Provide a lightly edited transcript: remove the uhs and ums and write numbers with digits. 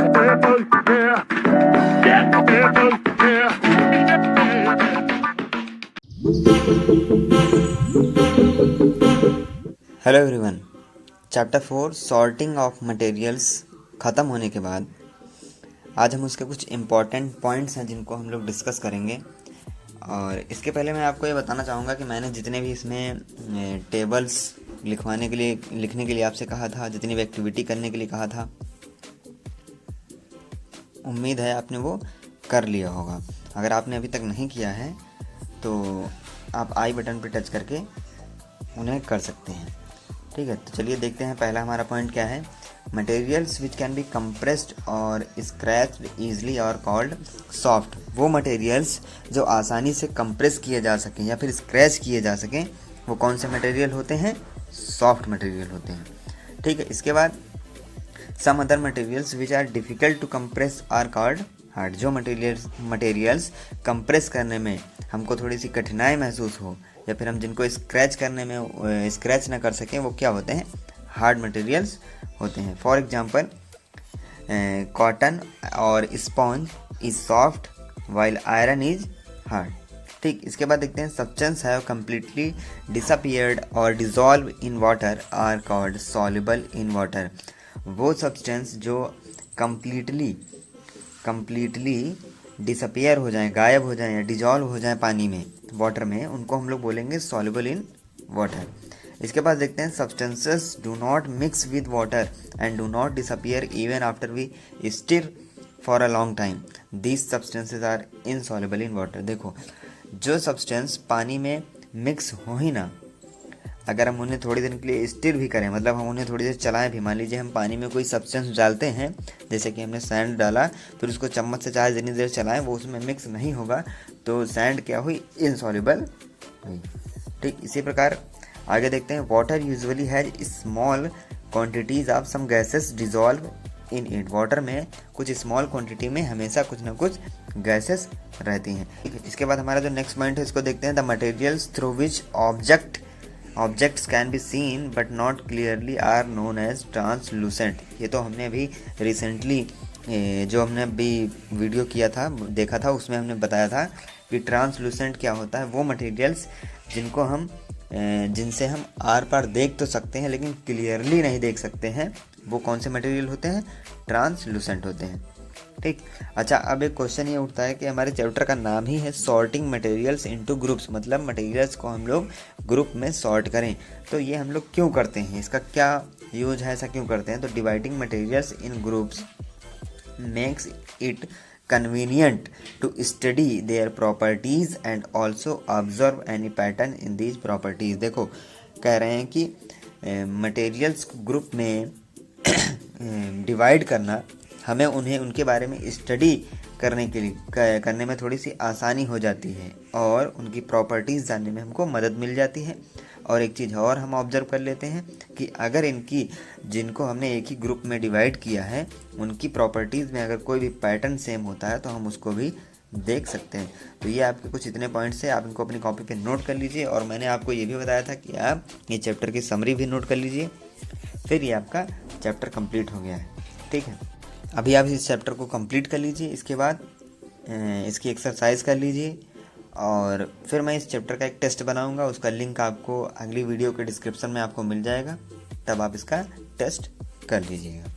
Hello everyone. Chapter 4 sorting of materials ख़त्म होने के बाद आज हम उसके कुछ इम्पॉर्टेंट पॉइंट्स हैं जिनको हम लोग डिस्कस करेंगे। और इसके पहले मैं आपको ये बताना चाहूँगा कि मैंने जितने भी इसमें टेबल्स लिखने के लिए आपसे कहा था, जितनी भी एक्टिविटी करने के लिए कहा था, उम्मीद है आपने वो कर लिया होगा। अगर आपने अभी तक नहीं किया है तो आप आई बटन पर टच करके उन्हें कर सकते हैं। ठीक है, तो चलिए देखते हैं पहला हमारा पॉइंट क्या है। Materials which can be compressed और स्क्रैच्ड ईजिली और कॉल्ड सॉफ्ट। वो मटेरियल्स जो आसानी से कंप्रेस किए जा सकें या फिर स्क्रैच किए जा सकें, वो कौन से मटेरियल होते हैं? सॉफ्ट मटेरियल होते हैं। ठीक है, इसके बाद some other materials which are difficult to compress are called hard. जो मटेरियल्स कंप्रेस करने में हमको थोड़ी सी कठिनाई महसूस हो या फिर हम जिनको स्क्रैच करने में स्क्रैच ना कर सकें, वो क्या होते हैं? हार्ड मटेरियल्स होते हैं। फॉर एग्जांपल कॉटन और sponge is soft while iron is hard. ठीक, इसके बाद देखते हैं सब्सटेंस हैव कम्प्लीटली डिसअपियर्ड और dissolve in water are called soluble in water. वो सब्सटेंस जो कम्प्लीटली डिसअपियर हो जाएं, गायब हो जाएं या डिजॉल्व हो जाएं पानी में, वाटर में, उनको हम लोग बोलेंगे सॉल्युबल इन वाटर। इसके बाद देखते हैं substances do not mix with water and do not disappear even after we stir for a long time, these substances are insoluble in water. देखो, जो सब्सटेंस पानी में मिक्स हो ही ना, अगर हम उन्हें थोड़ी देर के लिए स्टिर भी करें, मतलब हम उन्हें थोड़ी देर चलाएं भी, मान लीजिए हम पानी में कोई सब्सटेंस डालते हैं, जैसे कि हमने सैंड डाला, फिर उसको चम्मच से चाहे जितनी देर चलाएं वो उसमें मिक्स नहीं होगा, तो सैंड क्या हुई? इनसॉल्युबल हुई। ठीक, इसी प्रकार आगे देखते हैं water usually has small quantities of some gases dissolve in it. Water में कुछ स्मॉल क्वांटिटी में हमेशा कुछ ना कुछ गैसेस रहती हैं। इसके बाद हमारा जो नेक्स्ट पॉइंट है इसको देखते हैं। The materials through which objects can be seen but not clearly are known as translucent. ये तो हमने अभी रिसेंटली जो हमने अभी वीडियो किया था, देखा था, उसमें हमने बताया था कि ट्रांसलूसेंट क्या होता है। वो मटेरियल्स जिनसे हम आर पार देख तो सकते हैं लेकिन क्लियरली नहीं देख सकते हैं, वो कौन से मटेरियल होते हैं? ट्रांसलूसेंट होते हैं। ठीक, अच्छा, अब एक क्वेश्चन ये उठता है कि हमारे चैप्टर का नाम ही है सॉर्टिंग मटेरियल्स इनटू ग्रुप्स, मतलब मटेरियल्स को हम लोग ग्रुप में सॉर्ट करें। तो ये हम लोग क्यों करते हैं? इसका क्या यूज है? ऐसा क्यों करते हैं? तो dividing materials in groups makes it convenient to study their properties and also observe any pattern in these properties। देखो, कह रहे हैं कि मटेरियल्स ग्रुप में डिवाइड करना हमें उन्हें उनके बारे में स्टडी करने में थोड़ी सी आसानी हो जाती है और उनकी प्रॉपर्टीज़ जानने में हमको मदद मिल जाती है। और एक चीज़ और हम ऑब्जर्व कर लेते हैं कि अगर जिनको हमने एक ही ग्रुप में डिवाइड किया है, उनकी प्रॉपर्टीज़ में अगर कोई भी पैटर्न सेम होता है तो हम उसको भी देख सकते हैं। तो ये आपके कुछ इतने पॉइंट्स हैं, आप इनको अपनी कॉपी पे नोट कर लीजिए। और मैंने आपको ये भी बताया था कि आप ये चैप्टर की समरी भी नोट कर लीजिए, फिर ये आपका चैप्टर कंप्लीट हो गया है। ठीक है, अभी आप इस चैप्टर को कंप्लीट कर लीजिए, इसके बाद इसकी एक्सरसाइज कर लीजिए और फिर मैं इस चैप्टर का एक टेस्ट बनाऊंगा। उसका लिंक आपको अगली वीडियो के डिस्क्रिप्शन में आपको मिल जाएगा, तब आप इसका टेस्ट कर लीजिएगा।